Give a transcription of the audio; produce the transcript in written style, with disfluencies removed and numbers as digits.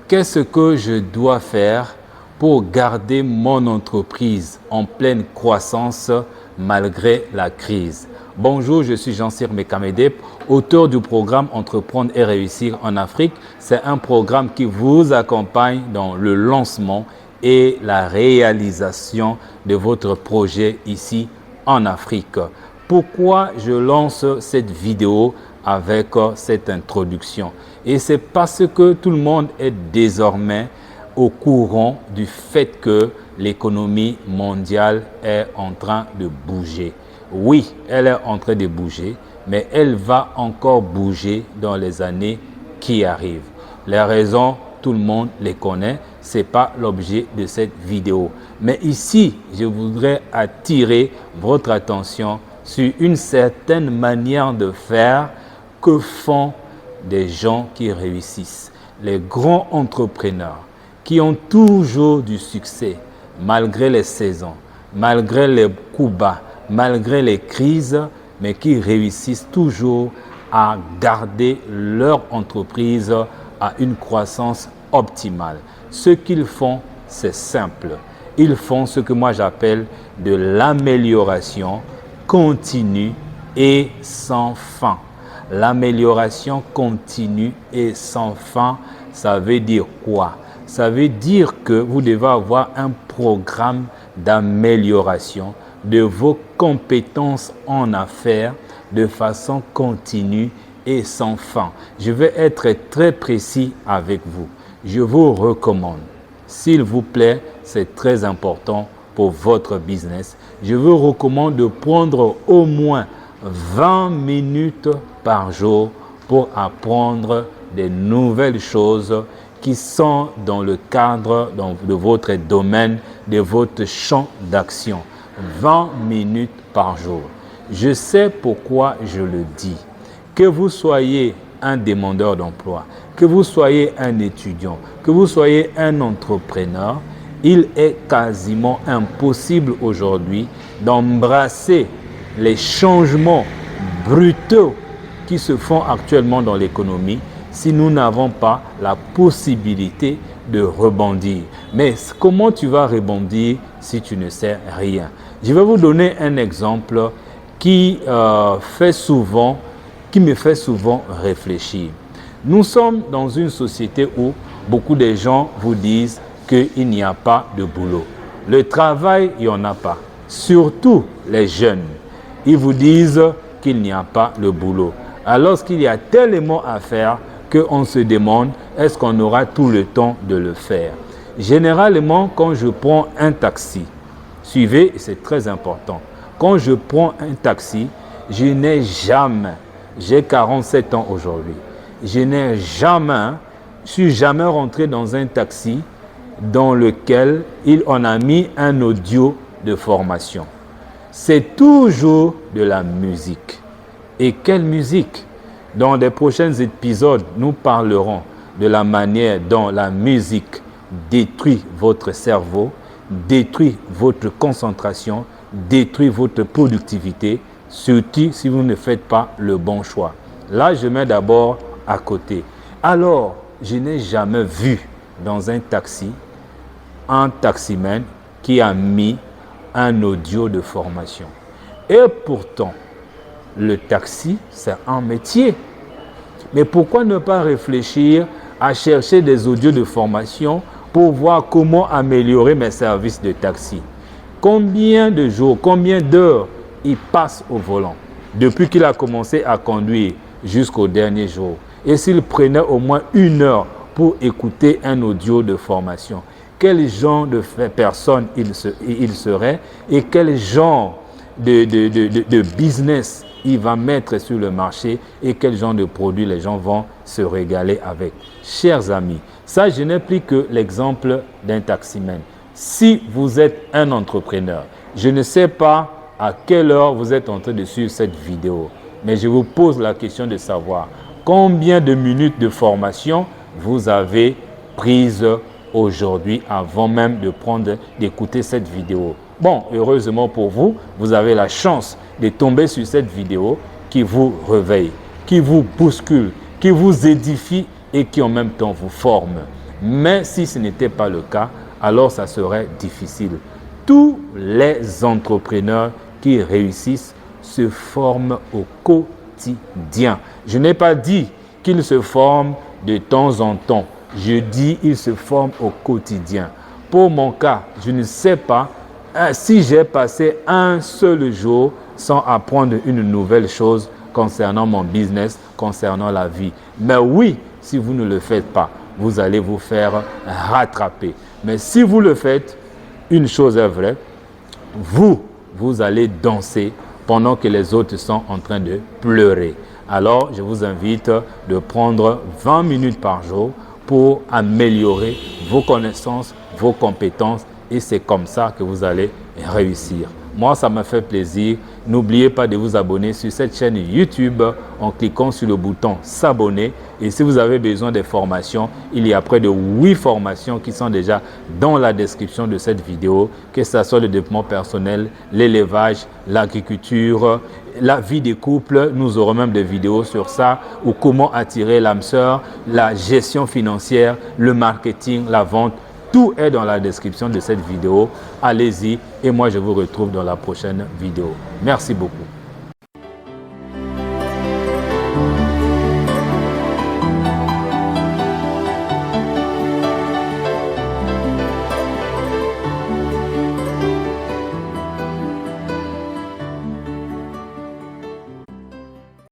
qu'est-ce que je dois faire pour garder mon entreprise en pleine croissance malgré la crise? Bonjour, je suis Jean-Cyr Mekamedep, auteur du programme Entreprendre et réussir en Afrique. C'est un programme qui vous accompagne dans le lancement et la réalisation de votre projet ici en Afrique. Pourquoi je lance cette vidéo avec cette introduction? Et c'est parce que tout le monde est désormais au courant du fait que l'économie mondiale est en train de bouger. Oui, elle est en train de bouger, mais elle va encore bouger dans les années qui arrivent. Les raisons, tout le monde les connaît, ce n'est pas l'objet de cette vidéo. Mais ici, je voudrais attirer votre attention sur une certaine manière de faire que font des gens qui réussissent. Les grands entrepreneurs qui ont toujours du succès, malgré les saisons, malgré les coups bas, malgré les crises, mais qui réussissent toujours à garder leur entreprise à une croissance optimale. Ce qu'ils font, c'est simple. Ils font ce que moi j'appelle de l'amélioration continue et sans fin. L'amélioration continue et sans fin, ça veut dire quoi? Ça veut dire que vous devez avoir un programme d'amélioration de vos compétences en affaires de façon continue et sans fin. Je vais être très précis avec vous. Je vous recommande, s'il vous plaît, c'est très important pour votre business, je vous recommande de prendre au moins 20 minutes par jour pour apprendre des nouvelles choses qui sont dans le cadre de votre domaine, de votre champ d'action. 20 minutes par jour. Je sais pourquoi je le dis. Que vous soyez un demandeur d'emploi, que vous soyez un étudiant, que vous soyez un entrepreneur, il est quasiment impossible aujourd'hui d'embrasser les changements brutaux qui se font actuellement dans l'économie si nous n'avons pas la possibilité de rebondir. Mais comment tu vas rebondir si tu ne sais rien? Je vais vous donner un exemple qui me fait souvent réfléchir. Nous sommes dans une société où beaucoup de gens vous disent qu'il n'y a pas de boulot. Le travail, il n'y en a pas. Surtout les jeunes. Ils vous disent qu'il n'y a pas de boulot. Alors qu'il y a tellement à faire qu'on se demande est-ce qu'on aura tout le temps de le faire. Généralement, quand je prends un taxi, suivez, c'est très important. Quand je prends un taxi, je n'ai jamais, j'ai 47 ans aujourd'hui, je suis jamais rentré dans un taxi dans lequel on a mis un audio de formation. C'est toujours de la musique. Et quelle musique? Dans les prochains épisodes, nous parlerons de la manière dont la musique détruit votre cerveau, détruit votre concentration, détruit votre productivité, surtout si vous ne faites pas le bon choix. Là, je mets d'abord à côté. Alors, je n'ai jamais vu dans un taxi, un taximan qui a mis un audio de formation. Et pourtant, le taxi, c'est un métier. Mais pourquoi ne pas réfléchir à chercher des audios de formation pour voir comment améliorer mes services de taxi? Combien de jours, combien d'heures il passe au volant depuis qu'il a commencé à conduire jusqu'au dernier jour? Et s'il prenait au moins 1 heure pour écouter un audio de formation, quel genre de personne il serait et quel genre de business il va mettre sur le marché et quel genre de produits les gens vont se régaler avec. Chers amis, ça je n'ai pris que l'exemple d'un taximan. Si vous êtes un entrepreneur, je ne sais pas à quelle heure vous êtes en train de suivre cette vidéo, mais je vous pose la question de savoir combien de minutes de formation vous avez prises aujourd'hui avant même d'écouter cette vidéo. Bon, heureusement pour vous, vous avez la chance de tomber sur cette vidéo qui vous réveille, qui vous bouscule, qui vous édifie et qui en même temps vous forme. Mais si ce n'était pas le cas, alors ça serait difficile. Tous les entrepreneurs qui réussissent se forment au quotidien. Je n'ai pas dit qu'ils se forment de temps en temps. Je dis qu'ils se forment au quotidien. Pour mon cas, je ne sais pas si j'ai passé un seul jour sans apprendre une nouvelle chose concernant mon business, concernant la vie. Mais oui, si vous ne le faites pas, vous allez vous faire rattraper. Mais si vous le faites, une chose est vraie, vous allez danser pendant que les autres sont en train de pleurer. Alors, je vous invite de prendre 20 minutes par jour pour améliorer vos connaissances, vos compétences, et c'est comme ça que vous allez réussir. Moi, ça m'a fait plaisir. N'oubliez pas de vous abonner sur cette chaîne YouTube en cliquant sur le bouton s'abonner. Et si vous avez besoin de formations, il y a près de 8 formations qui sont déjà dans la description de cette vidéo, que ce soit le développement personnel, l'élevage, l'agriculture, la vie des couples. Nous aurons même des vidéos sur ça, ou comment attirer l'âme sœur, la gestion financière, le marketing, la vente. Tout est dans la description de cette vidéo. Allez-y et moi je vous retrouve dans la prochaine vidéo. Merci beaucoup.